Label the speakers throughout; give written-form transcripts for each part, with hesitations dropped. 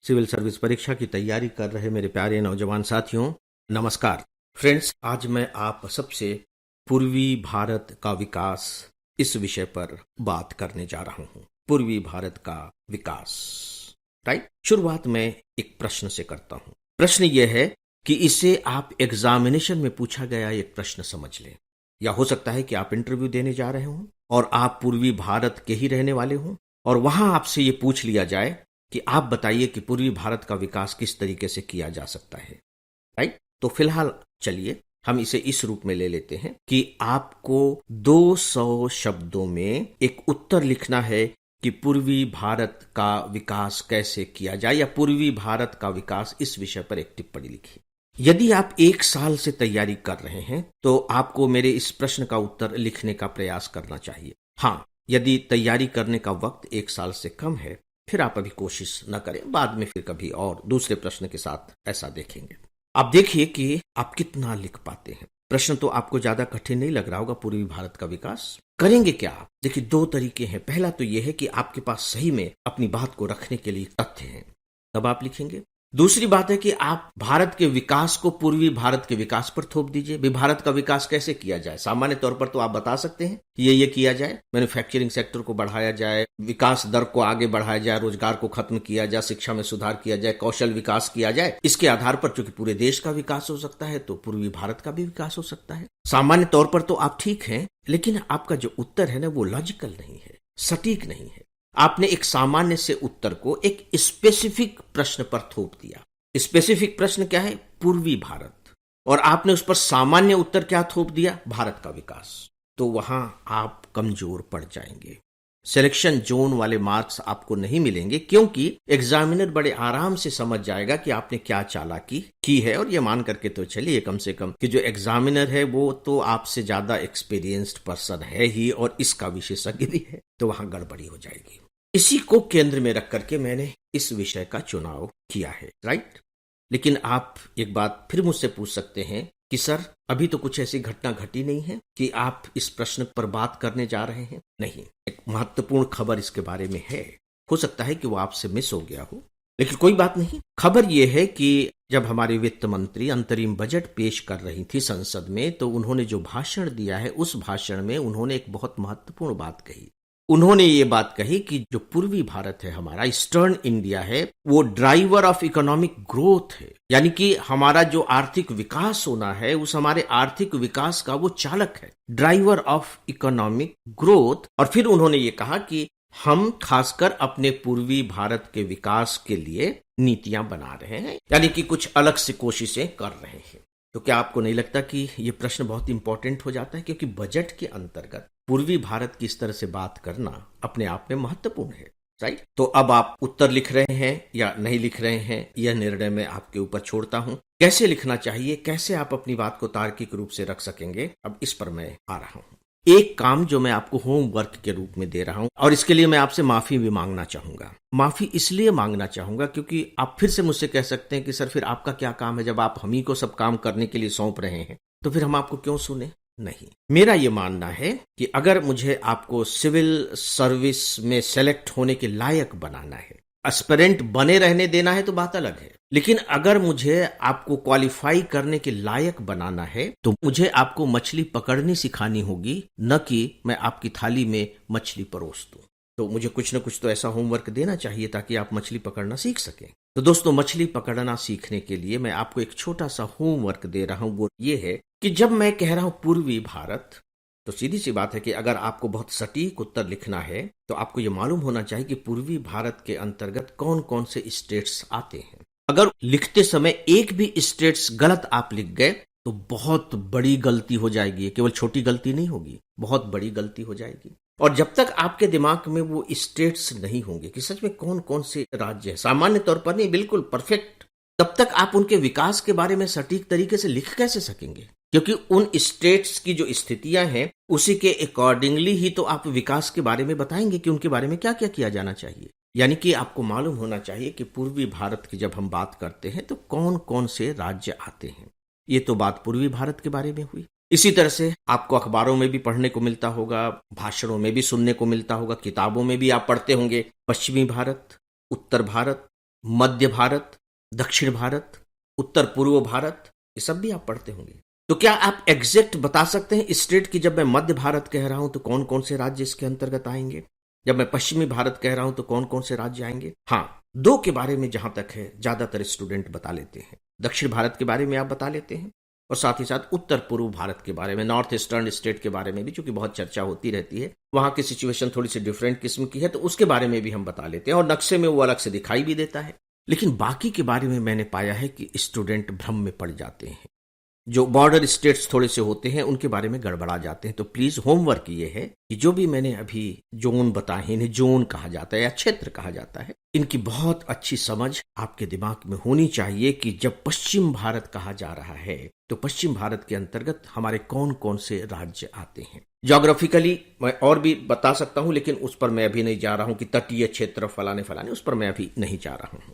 Speaker 1: Civil service परीक्षा की तैयारी कर रहे मेरे प्यारे नौजवान साथियों, नमस्कार। फ्रेंड्स, आज मैं आप सबसे पूर्वी भारत का विकास इस विषय पर बात करने जा रहा हूं। पूर्वी भारत का विकास, राइट। शुरुआत मैं एक प्रश्न से करता हूं। प्रश्न यह है कि इसे आप एग्जामिनेशन में पूछा गया एक प्रश्न समझ लें, या हो सकता है कि आप इंटरव्यू देने जा रहे हों और आप पूर्वी भारत के ही रहने वाले हों और वहां आपसे ये पूछ लिया जाए कि आप बताइए कि पूर्वी भारत का विकास किस तरीके से किया जा सकता है, राइट। तो फिलहाल चलिए हम इसे इस रूप में ले लेते हैं कि आपको 200 शब्दों में एक उत्तर लिखना है कि पूर्वी भारत का विकास कैसे किया जाए, या पूर्वी भारत का विकास इस विषय पर एक टिप्पणी लिखिए। यदि आप 1 साल से तैयारी कर रहे हैं तो आपको मेरे इस प्रश्न का उत्तर लिखने का प्रयास करना चाहिए। हाँ, यदि तैयारी करने का वक्त 1 साल से कम है फिर आप अभी कोशिश न करें, बाद में फिर कभी और दूसरे प्रश्न के साथ ऐसा देखेंगे। आप देखिए कि आप कितना लिख पाते हैं। प्रश्न तो आपको ज्यादा कठिन नहीं लग रहा होगा। पूर्वी भारत का विकास करेंगे क्या आप? देखिए, 2 तरीके हैं। पहला तो यह है कि आपके पास सही में अपनी बात को रखने के लिए तथ्य हैं, तब आप लिखेंगे। दूसरी बात है कि आप भारत के विकास को पूर्वी भारत के विकास पर थोप दीजिए। भारत का विकास कैसे किया जाए? सामान्य तौर पर तो आप बता सकते हैं कि ये किया जाए, मैन्युफैक्चरिंग सेक्टर को बढ़ाया जाए, विकास दर को आगे बढ़ाया जाए, रोजगार को खत्म किया जाए, शिक्षा में सुधार किया जाए, कौशल विकास किया जाए। इसके आधार पर चूंकि पूरे देश का विकास हो सकता है तो पूर्वी भारत का भी विकास हो सकता है। सामान्य तौर पर तो आप ठीक हैं, लेकिन आपका जो उत्तर है ना वो लॉजिकल नहीं है, सटीक नहीं है। आपने एक सामान्य से उत्तर को एक स्पेसिफिक प्रश्न पर थोप दिया। स्पेसिफिक प्रश्न क्या है? पूर्वी भारत। और आपने उस पर सामान्य उत्तर क्या थोप दिया? भारत का विकास। तो वहां आप कमजोर पड़ जाएंगे। सिलेक्शन जोन वाले मार्क्स आपको नहीं मिलेंगे, क्योंकि एग्जामिनर बड़े आराम से समझ जाएगा कि आपने क्या चालाकी की है। और ये मान करके तो चलिए कम से कम कि जो एग्जामिनर है वो तो आपसे ज्यादा एक्सपीरियंस्ड पर्सन है ही और इसका विशेषज्ञ भी है, तो वहां गड़बड़ी हो जाएगी। इसी को केंद्र में रख करके मैंने इस विषय का चुनाव किया है, राइट। लेकिन आप एक बात फिर मुझसे पूछ सकते हैं कि सर, अभी तो कुछ ऐसी घटना घटी नहीं है कि आप इस प्रश्न पर बात करने जा रहे हैं। नहीं, एक महत्वपूर्ण खबर इसके बारे में है। हो सकता है कि वो आपसे मिस हो गया हो, लेकिन कोई बात नहीं। खबर ये है कि जब हमारे वित्त मंत्री अंतरिम बजट पेश कर रही थी संसद में, तो उन्होंने जो भाषण दिया है उस भाषण में उन्होंने एक बहुत महत्वपूर्ण बात कही। उन्होंने ये बात कही कि जो पूर्वी भारत है हमारा, ईस्टर्न इंडिया है, वो ड्राइवर ऑफ इकोनॉमिक ग्रोथ है। यानी कि हमारा जो आर्थिक विकास होना है उस हमारे आर्थिक विकास का वो चालक है, ड्राइवर ऑफ इकोनॉमिक ग्रोथ। और फिर उन्होंने ये कहा कि हम खासकर अपने पूर्वी भारत के विकास के लिए नीतियां बना रहे हैं, यानी कि कुछ अलग से कोशिशें कर रहे हैं। तो क्या आपको नहीं लगता कि ये प्रश्न बहुत इंपॉर्टेंट हो जाता है? क्योंकि बजट के अंतर्गत पूर्वी भारत की इस तरह से बात करना अपने आप में महत्वपूर्ण है, राइट। तो अब आप उत्तर लिख रहे हैं या नहीं लिख रहे हैं, यह निर्णय मैं आपके ऊपर छोड़ता हूं। कैसे लिखना चाहिए, कैसे आप अपनी बात को तार्किक रूप से रख सकेंगे, अब इस पर मैं आ रहा हूं। एक काम जो मैं आपको होमवर्क के रूप में दे रहा हूं, और इसके लिए मैं आपसे माफी भी मांगना चाहूंगा। माफी इसलिए मांगना चाहूंगा क्योंकि आप फिर से मुझसे कह सकते हैं कि सर फिर आपका क्या काम है, जब आप हम ही को सब काम करने के लिए सौंप रहे हैं तो फिर हम आपको क्यों सुने। नहीं, मेरा यह मानना है कि अगर मुझे आपको सिविल सर्विस में सेलेक्ट होने के लायक बनाना है, एस्पिरेंट बने रहने देना है तो बात अलग है, लेकिन अगर मुझे आपको क्वालिफाई करने के लायक बनाना है तो मुझे आपको मछली पकड़नी सिखानी होगी, न कि मैं आपकी थाली में मछली परोस दूं। तो मुझे कुछ न कुछ तो ऐसा होमवर्क देना चाहिए ताकि आप मछली पकड़ना सीख सकें। तो दोस्तों, मछली पकड़ना सीखने के लिए मैं आपको एक छोटा सा होमवर्क दे रहा हूं। वो ये है कि जब मैं कह रहा हूं पूर्वी भारत, तो सीधी सी बात है कि अगर आपको बहुत सटीक उत्तर लिखना है तो आपको यह मालूम होना चाहिए कि पूर्वी भारत के अंतर्गत कौन कौन से स्टेट्स आते हैं। अगर लिखते समय एक भी स्टेट्स गलत आप लिख गए तो बहुत बड़ी गलती हो जाएगी। केवल छोटी गलती नहीं होगी, बहुत बड़ी गलती हो जाएगी। और जब तक आपके दिमाग में वो स्टेट्स नहीं होंगे कि सच में कौन कौन से राज्य है, सामान्य तौर पर नहीं, बिल्कुल परफेक्ट, तब तक आप उनके विकास के बारे में सटीक तरीके से लिख कैसे सकेंगे? क्योंकि उन स्टेट्स की जो स्थितियां हैं उसी के अकॉर्डिंगली ही तो आप विकास के बारे में बताएंगे कि उनके बारे में क्या क्या किया जाना चाहिए। यानी कि आपको मालूम होना चाहिए कि पूर्वी भारत की जब हम बात करते हैं तो कौन कौन से राज्य आते हैं। ये तो बात पूर्वी भारत के बारे में हुई। इसी तरह से आपको अखबारों में भी पढ़ने को मिलता होगा, भाषणों में भी सुनने को मिलता होगा, किताबों में भी आप पढ़ते होंगे, पश्चिमी भारत, उत्तर भारत, मध्य भारत, दक्षिण भारत, उत्तर पूर्व भारत, ये सब भी आप पढ़ते होंगे। तो क्या आप एग्जैक्ट बता सकते हैं स्टेट की, जब मैं मध्य भारत कह रहा हूं तो कौन कौन से राज्य इसके अंतर्गत आएंगे, जब मैं पश्चिमी भारत कह रहा हूं तो कौन कौन से राज्य आएंगे? हाँ, दो के बारे में जहां तक है ज्यादातर स्टूडेंट बता लेते हैं। दक्षिण भारत के बारे में आप बता लेते हैं और साथ ही साथ उत्तर पूर्व भारत के बारे में, नॉर्थ ईस्टर्न स्टेट के बारे में भी, चूंकि बहुत चर्चा होती रहती है, वहां की सिचुएशन थोड़ी सी डिफरेंट किस्म की है, तो उसके बारे में भी हम बता लेते हैं और नक्शे में वो अलग से दिखाई भी देता है। लेकिन बाकी के बारे में मैंने पाया है कि स्टूडेंट भ्रम में पड़ जाते हैं। जो बॉर्डर स्टेट्स थोड़े से होते हैं उनके बारे में गड़बड़ा जाते हैं। तो प्लीज होमवर्क ये है कि जो भी मैंने अभी जोन बताए, इन्हें जोन कहा जाता है या क्षेत्र कहा जाता है, इनकी बहुत अच्छी समझ आपके दिमाग में होनी चाहिए कि जब पश्चिम भारत कहा जा रहा है तो पश्चिम भारत के अंतर्गत हमारे कौन कौन से राज्य आते हैं। ज्योग्राफिकली मैं और भी बता सकता हूं, लेकिन उस पर मैं अभी नहीं जा रहा हूं कि तटीय क्षेत्र फलाने फलाने, उस पर मैं अभी नहीं जा रहा हूं।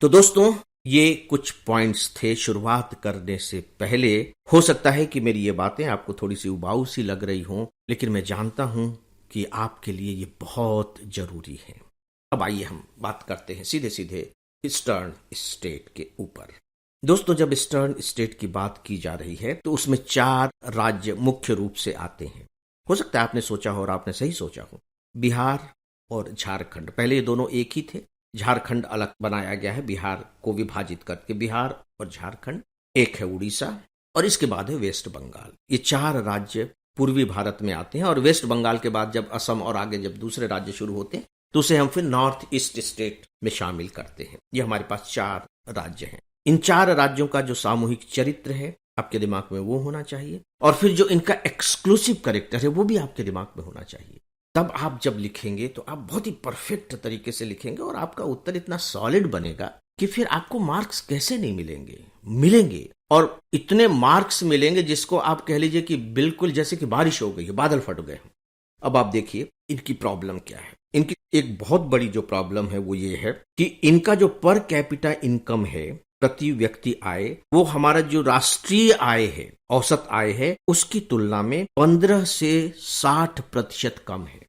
Speaker 1: तो दोस्तों, ये कुछ पॉइंट्स थे शुरुआत करने से पहले। हो सकता है कि मेरी ये बातें आपको थोड़ी सी उबाऊ सी लग रही हों, लेकिन मैं जानता हूं कि आपके लिए ये बहुत जरूरी है। अब आइए हम बात करते हैं सीधे सीधे ईस्टर्न स्टेट के ऊपर। दोस्तों, जब ईस्टर्न स्टेट की बात की जा रही है तो उसमें 4 राज्य मुख्य रूप से आते हैं। हो सकता है आपने सोचा हो और आपने सही सोचा हो, बिहार और झारखंड। पहले ये दोनों एक ही थे, झारखंड अलग बनाया गया है बिहार को विभाजित करके। बिहार और झारखंड एक है उड़ीसा, और इसके बाद है वेस्ट बंगाल। ये 4 राज्य पूर्वी भारत में आते हैं, और वेस्ट बंगाल के बाद जब असम और आगे जब दूसरे राज्य शुरू होते हैं तो उसे हम फिर नॉर्थ ईस्ट स्टेट में शामिल करते हैं। ये हमारे पास 4 राज्य हैं। इन 4 राज्यों का जो सामूहिक चरित्र है आपके दिमाग में वो होना चाहिए, और फिर जो इनका एक्सक्लूसिव कैरेक्टर है वो भी आपके दिमाग में होना चाहिए। तब आप जब लिखेंगे तो आप बहुत ही परफेक्ट तरीके से लिखेंगे और आपका उत्तर इतना सॉलिड बनेगा कि फिर आपको मार्क्स कैसे नहीं मिलेंगे, मिलेंगे। और इतने मार्क्स मिलेंगे जिसको आप कह लीजिए कि बिल्कुल जैसे कि बारिश हो गई है, बादल फट गए हैं। अब आप देखिए इनकी प्रॉब्लम क्या है। इनकी एक बहुत बड़ी जो प्रॉब्लम है वो ये है कि इनका जो पर कैपिटा इनकम है, प्रति व्यक्ति आय, वो हमारा जो राष्ट्रीय आय है, औसत आय है, उसकी तुलना में 15 से 60% कम है।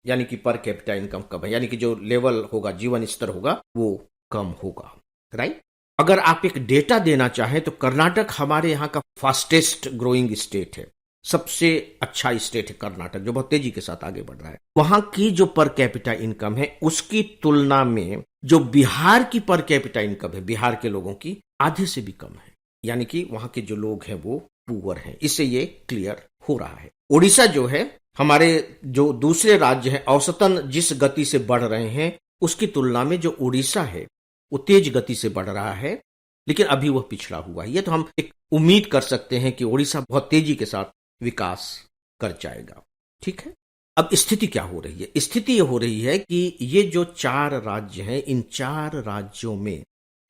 Speaker 1: यानी कि पर कैपिटा इनकम कम है, यानी कि जो लेवल होगा, जीवन स्तर होगा, वो कम होगा। राइट। अगर आप एक डेटा देना चाहें तो कर्नाटक हमारे यहाँ का फास्टेस्ट ग्रोइंग स्टेट है, सबसे अच्छा स्टेट है कर्नाटक, जो बहुत तेजी के साथ आगे बढ़ रहा है। वहां की जो पर कैपिटा इनकम है उसकी तुलना में जो बिहार की पर कैपिटा इनकम है, बिहार के लोगों की आधे से भी कम है। यानी कि वहां के जो लोग हैं वो पुअर हैं। इससे ये क्लियर हो रहा है। उड़ीसा जो है, हमारे जो दूसरे राज्य हैं, औसतन जिस गति से बढ़ रहे हैं उसकी तुलना में जो उड़ीसा है वो तेज गति से बढ़ रहा है, लेकिन अभी वह पिछड़ा हुआ है। ये तो हम एक उम्मीद कर सकते हैं कि उड़ीसा बहुत तेजी के साथ विकास कर जाएगा। ठीक है। अब स्थिति क्या हो रही है? स्थिति ये हो रही है कि ये जो 4 राज्य हैं, इन 4 राज्यों में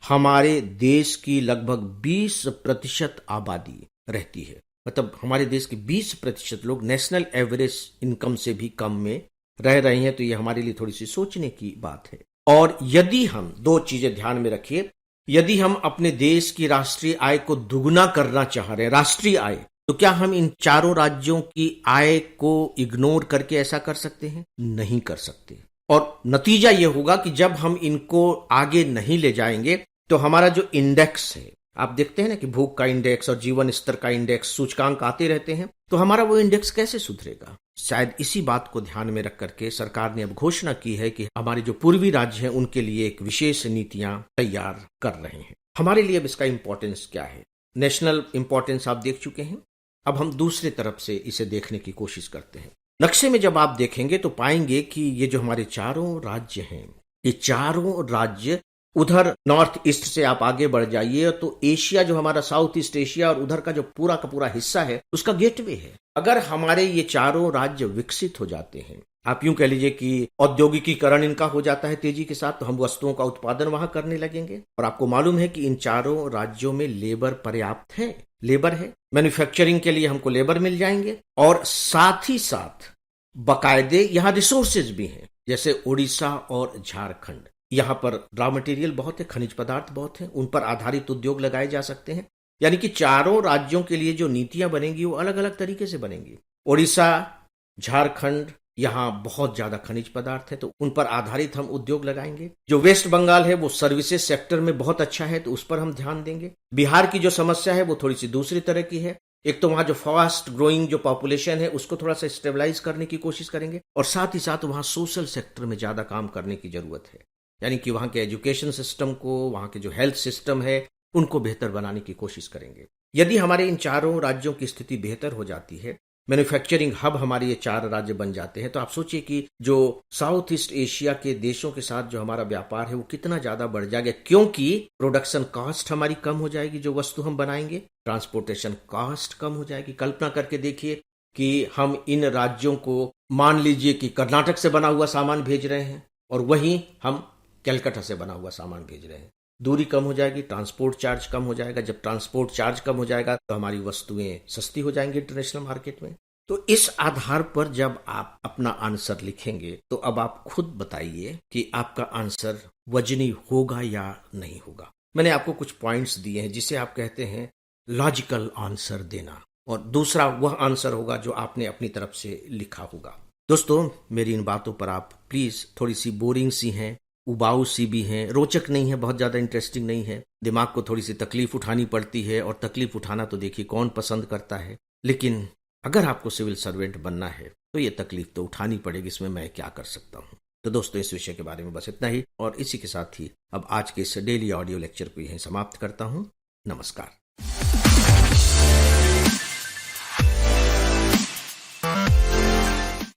Speaker 1: हमारे देश की लगभग 20% आबादी रहती है। मतलब हमारे देश के 20% लोग नेशनल एवरेज इनकम से भी कम में रह रहे हैं। तो ये हमारे लिए थोड़ी सी सोचने की बात है। और यदि हम 2 चीजें ध्यान में रखिए, यदि हम अपने देश की राष्ट्रीय आय को दुगना करना चाह रहे हैं, राष्ट्रीय आय, तो क्या हम इन 4 राज्यों की आय को इग्नोर करके ऐसा कर सकते हैं? नहीं कर सकते। और नतीजा यह होगा कि जब हम इनको आगे नहीं ले जाएंगे तो हमारा जो इंडेक्स है, आप देखते हैं ना कि भूख का इंडेक्स और जीवन स्तर का इंडेक्स, सूचकांक आते रहते हैं, तो हमारा वो इंडेक्स कैसे सुधरेगा? शायद इसी बात को ध्यान में रख करके सरकार ने अब घोषणा की है कि हमारे जो पूर्वी राज्य हैं उनके लिए एक विशेष नीतियां तैयार कर रहे हैं। हमारे लिए अब इसका इंपॉर्टेंस क्या है? नेशनल इंपॉर्टेंस आप देख चुके हैं। अब हम दूसरे तरफ से इसे देखने की कोशिश करते हैं। नक्शे में जब आप देखेंगे तो पाएंगे कि ये जो हमारे 4 राज्य हैं, ये 4 राज्य, उधर नॉर्थ ईस्ट से आप आगे बढ़ जाइए तो एशिया, जो हमारा साउथ ईस्ट एशिया और उधर का जो पूरा का पूरा हिस्सा है, उसका गेटवे है। अगर हमारे ये 4 राज्य विकसित हो जाते हैं, आप यूं कह लीजिए कि औद्योगिकीकरण इनका हो जाता है तेजी के साथ, तो हम वस्तुओं का उत्पादन वहां करने लगेंगे। और आपको मालूम है कि इन 4 राज्यों में लेबर पर्याप्त है, लेबर है, मैन्युफैक्चरिंग के लिए हमको लेबर मिल जाएंगे, और साथ ही साथ बाकायदे यहाँ रिसोर्सेज भी हैं। जैसे उड़ीसा और झारखंड, यहाँ पर रॉ मटेरियल बहुत है, खनिज पदार्थ बहुत है, उन पर आधारित उद्योग लगाए जा सकते हैं। यानी कि 4 राज्यों के लिए जो नीतियां बनेंगी वो अलग अलग तरीके से बनेंगी। उड़ीसा, झारखंड, यहाँ बहुत ज्यादा खनिज पदार्थ है, तो उन पर आधारित हम उद्योग लगाएंगे। जो वेस्ट बंगाल है वो सर्विसेज सेक्टर में बहुत अच्छा है, तो उस पर हम ध्यान देंगे। बिहार की जो समस्या है वो थोड़ी सी दूसरी तरह की है। एक तो वहां जो फास्ट ग्रोइंग जो पॉपुलेशन है उसको थोड़ा सा स्टेबलाइज करने की कोशिश करेंगे, और साथ ही साथ वहां सोशल सेक्टर में ज्यादा काम करने की जरूरत है। यानी कि वहां के एजुकेशन सिस्टम को, वहां के जो हेल्थ सिस्टम है उनको बेहतर बनाने की कोशिश करेंगे। यदि हमारे इन चारों राज्यों की स्थिति बेहतर हो जाती है, मैन्युफैक्चरिंग हब हमारे ये चार राज्य बन जाते हैं, तो आप सोचिए कि जो साउथ ईस्ट एशिया के देशों के साथ जो हमारा व्यापार है वो कितना ज्यादा बढ़ जाएगा, क्योंकि प्रोडक्शन कॉस्ट हमारी कम हो जाएगी। जो वस्तु हम बनाएंगे, ट्रांसपोर्टेशन कॉस्ट कम हो जाएगी। कल्पना करके देखिए कि हम इन राज्यों को, मान लीजिए कि कर्नाटक से बना हुआ सामान भेज रहे हैं और वहीं हम कलकत्ता से बना हुआ सामान भेज रहे हैं। दूरी कम हो जाएगी, ट्रांसपोर्ट चार्ज कम हो जाएगा। जब ट्रांसपोर्ट चार्ज कम हो जाएगा तो हमारी वस्तुएं सस्ती हो जाएंगी इंटरनेशनल मार्केट में। तो इस आधार पर जब आप अपना आंसर लिखेंगे तो अब आप खुद बताइए कि आपका आंसर वजनी होगा या नहीं होगा। मैंने आपको कुछ पॉइंट्स दिए हैं जिसे आप कहते हैं लॉजिकल आंसर देना, और दूसरा वह आंसर होगा जो आपने अपनी तरफ से लिखा होगा। दोस्तों, मेरी इन बातों पर आप प्लीज, थोड़ी सी बोरिंग सी हैं, उबाऊ सी भी हैं, रोचक नहीं है, बहुत ज्यादा इंटरेस्टिंग नहीं है, दिमाग को थोड़ी सी तकलीफ उठानी पड़ती है, और तकलीफ उठाना तो देखिए कौन पसंद करता है। लेकिन अगर आपको सिविल सर्वेंट बनना है तो ये तकलीफ तो उठानी पड़ेगी, इसमें मैं क्या कर सकता हूँ। तो दोस्तों, इस विषय के बारे में बस इतना ही, और इसी के साथ ही अब आज के इस डेली ऑडियो लेक्चर को यहीं समाप्त करता हूँ। नमस्कार।